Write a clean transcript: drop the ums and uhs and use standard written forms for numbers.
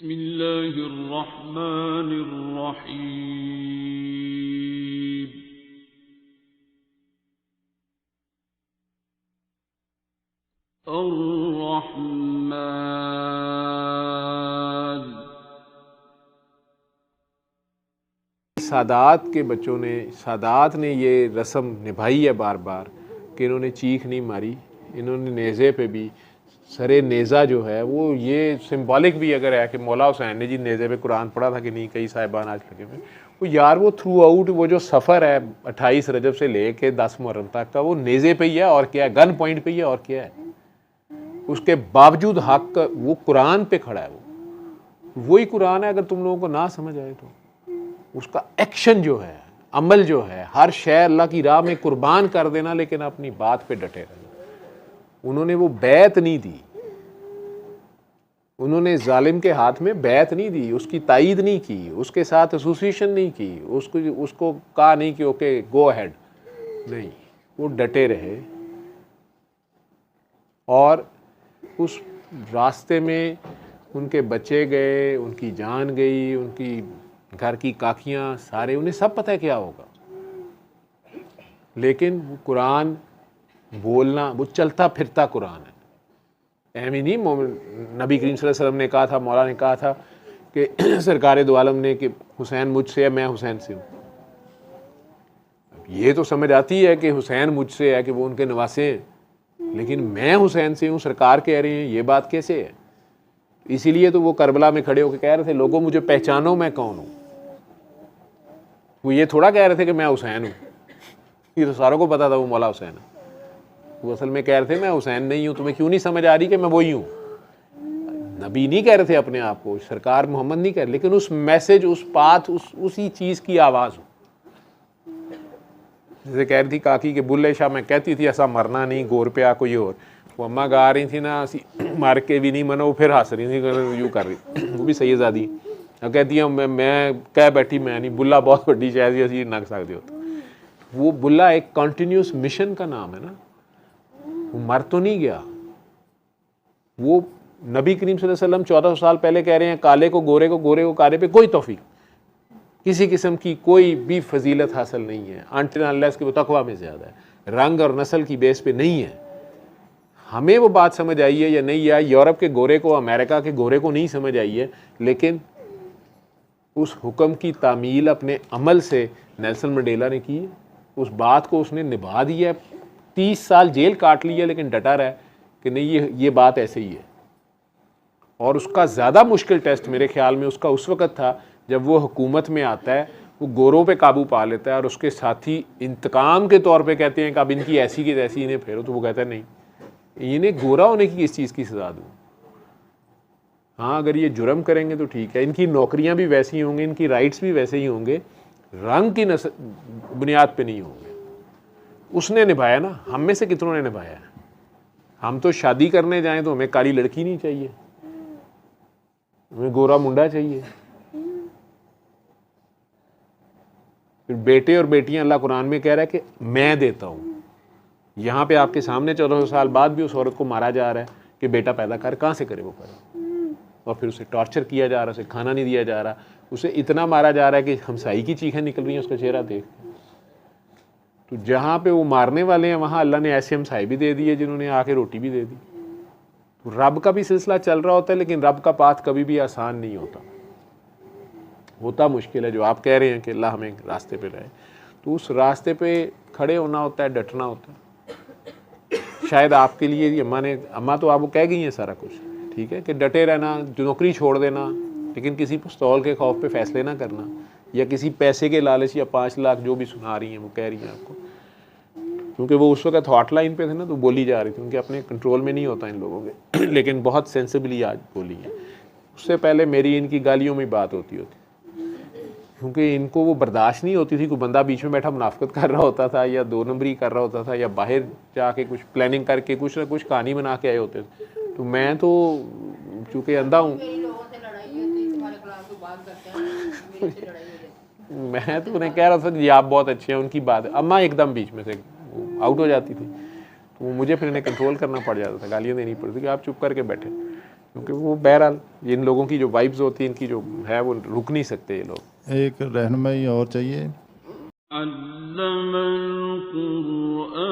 بسم اللہ الرحمن الرحیم الرحمن۔ سادات کے بچوں نے، سادات نے یہ رسم نبھائی ہے بار بار کہ انہوں نے چیخ نہیں ماری، انہوں نے نیزے پہ بھی سرے نیزہ جو ہے وہ یہ سمبولک بھی اگر ہے کہ مولا حسین نے جی نیزے پہ قرآن پڑھا تھا کہ نہیں، کئی صاحبان آج لگے ہوئے وہ یار وہ تھرو آؤٹ وہ جو سفر ہے 28 رجب سے لے کے 10 محرم تک کا وہ نیزے پہ ہی ہے اور کیا ہے، گن پوائنٹ پہ ہی ہے اور کیا ہے۔ اس کے باوجود حق وہ قرآن پہ کھڑا ہے، وہ وہی قرآن ہے۔ اگر تم لوگوں کو نہ سمجھ آئے تو اس کا ایکشن جو ہے، عمل جو ہے، ہر شے اللہ کی راہ میں قربان کر دینا لیکن اپنی بات پہ ڈٹے رہنا۔ انہوں نے وہ بیعت نہیں دی، انہوں نے ظالم کے ہاتھ میں بیعت نہیں دی، اس کی تائید نہیں کی، اس کے ساتھ ایسوسیشن نہیں کی، اس کو کہا نہیں کہ اوکے گو ہیڈ، نہیں، وہ ڈٹے رہے۔ اور اس راستے میں ان کے بچے گئے، ان کی جان گئی، ان کی گھر کی کاکیاں سارے، انہیں سب پتہ ہے کیا ہوگا، لیکن وہ قرآن بولنا، وہ چلتا پھرتا قرآن ہے۔ اہمی نہیں، نبی کریم صلی اللہ علیہ وسلم نے کہا تھا، مولا نے کہا تھا کہ سرکار دو عالم نے کہ حسین مجھ سے ہے، میں حسین سے ہوں۔ یہ تو سمجھ آتی ہے کہ حسین مجھ سے ہے کہ وہ ان کے نواسے ہیں، لیکن میں حسین سے ہوں سرکار کہہ رہے ہیں، یہ بات کیسے ہے؟ اسی لیے تو وہ کربلا میں کھڑے ہو کے کہہ رہے تھے لوگوں مجھے پہچانو میں کون ہوں۔ وہ یہ تھوڑا کہہ رہے تھے کہ میں حسین ہوں، یہ تو ساروں کو پتا تھا وہ مولا حسین ہے۔ وہ اصل میں کہہ رہے تھے میں حسین نہیں ہوں، تمہیں کیوں نہیں سمجھ آ رہی کہ میں وہی ہوں۔ نبی نہیں کہہ رہے تھے اپنے آپ کو، سرکار محمد نہیں کہہ رہے، لیکن اس میسج، اس بات، اسی چیز کی آواز ہو۔ جیسے کہہ رہی تھی کاکی کہ بلے شاہ میں کہتی تھی ایسا مرنا نہیں، گور پہ آ کوئی اور، وہ اماں گا رہی تھی نا مار کے بھی نہیں منو، وہ پھر ہنس رہی تھی، یوں کر رہی، وہ بھی سیدزادی کہتی ہیں میں کہہ بیٹھی میں نہیں، بلا بہت بڑی شاید اسی نگ سکتے ہوتے۔ وہ بلا ایک کنٹینیوس مشن کا نام ہے نا، وہ مر تو نہیں گیا۔ وہ نبی کریم صلی اللہ علیہ وسلم 1400 سال پہلے کہہ رہے ہیں کالے کو گورے کو، گورے کو کالے پہ کوئی توفیق، کسی قسم کی کوئی بھی فضیلت حاصل نہیں ہے انٹل انلیس کہ وہ تقویٰ میں زیادہ ہے، رنگ اور نسل کی بیس پہ نہیں ہے۔ ہمیں وہ بات سمجھ آئی ہے یا نہیں آئی، یورپ کے گورے کو، امریکہ کے گورے کو نہیں سمجھ آئی ہے، لیکن اس حکم کی تعمیل اپنے عمل سے نیلسن منڈیلا نے کی ہے۔ اس بات کو اس نے نبھا دیا ہے، 30 سال جیل کاٹ لی ہے لیکن ڈٹا رہا ہے کہ نہیں یہ بات ایسے ہی ہے۔ اور اس کا زیادہ مشکل ٹیسٹ میرے خیال میں اس کا اس وقت تھا جب وہ حکومت میں آتا ہے، وہ گوروں پہ قابو پا لیتا ہے اور اس کے ساتھی انتقام کے طور پہ کہتے ہیں کہ اب ان کی ایسی کی تیسی انہیں پھیرو، تو وہ کہتا ہے نہیں، انہیں گورا ہونے کی اس چیز کی سزا دوں۔ ہاں اگر یہ جرم کریں گے تو ٹھیک ہے، ان کی نوکریاں بھی ویسی ہوں گی، ان کی رائٹس بھی ویسے ہی ہوں گے، رنگ کی بنیاد پہ نہیں ہوں گے۔ اس نے نبھایا نا، ہم میں سے کتنوں نے نبھایا ہے؟ ہم تو شادی کرنے جائیں تو ہمیں کالی لڑکی نہیں چاہیے، ہمیں گورا منڈا چاہیے۔ پھر بیٹے اور بیٹیاں اللہ قرآن میں کہہ رہا ہے کہ میں دیتا ہوں۔ یہاں پہ آپ کے سامنے 1400 سال بعد بھی اس عورت کو مارا جا رہا ہے کہ بیٹا پیدا کر، کہاں سے کرے وہ پیدا؟ اور پھر اسے ٹارچر کیا جا رہا ہے، اسے کھانا نہیں دیا جا رہا، اسے اتنا مارا جا رہا ہے کہ ہمسائی کی چیخیں نکل رہی ہیں اس کا چہرہ دیکھ کے۔ تو جہاں پہ وہ مارنے والے ہیں وہاں اللہ نے ایسے ہمسائے بھی دے دیے جنہوں نے آ کے روٹی بھی دے دی۔ تو رب کا بھی سلسلہ چل رہا ہوتا ہے، لیکن رب کا پاتھ کبھی بھی آسان نہیں ہوتا مشکل ہے۔ جو آپ کہہ رہے ہیں کہ اللہ ہمیں راستے پہ رہے، تو اس راستے پہ کھڑے ہونا ہوتا ہے، ڈٹنا ہوتا ہے۔ شاید آپ کے لیے اماں تو آپ کو کہہ گئی ہیں سارا کچھ، ٹھیک ہے، کہ ڈٹے رہنا، جو نوکری چھوڑ دینا، لیکن کسی پستول کے خوف پہ فیصلے نہ کرنا، یا کسی پیسے کے لالچ، یا 5 لاکھ جو بھی سنا رہی ہیں وہ کہہ رہی ہیں آپ کو، کیونکہ وہ اس وقت ہاٹ لائن پہ تھے نا تو بولی جا رہی تھی، ان کے اپنے کنٹرول میں نہیں ہوتا ان لوگوں کے، لیکن بہت سینسبلی آج بولی ہے۔ اس سے پہلے میری ان کی گالیوں میں بات ہوتی کیونکہ ان کو وہ برداشت نہیں ہوتی تھی، کوئی بندہ بیچ میں بیٹھا منافقت کر رہا ہوتا تھا، یا 2 نمبری کر رہا ہوتا تھا، یا باہر جا کے کچھ پلاننگ کر کے کچھ نہ کچھ کہانی بنا کے آئے ہوتے تھے۔ تو میں تو چونکہ اندھا ہوں، میں تو انہیں کہہ رہا تھا کہ آپ بہت اچھے ہیں، ان کی بات اماں ایک دم بیچ میں سے آؤٹ ہو جاتی تھی، تو مجھے پھر انہیں کنٹرول کرنا پڑ جاتا تھا، گالیاں دینی پڑتی کہ آپ چپ کر کے بیٹھے۔ کیونکہ وہ بہرحال ان لوگوں کی جو وائبز ہوتی ہیں ان کی جو ہے وہ رک نہیں سکتے یہ لوگ. ایک رہنمائی اور چاہیے. علم القرآن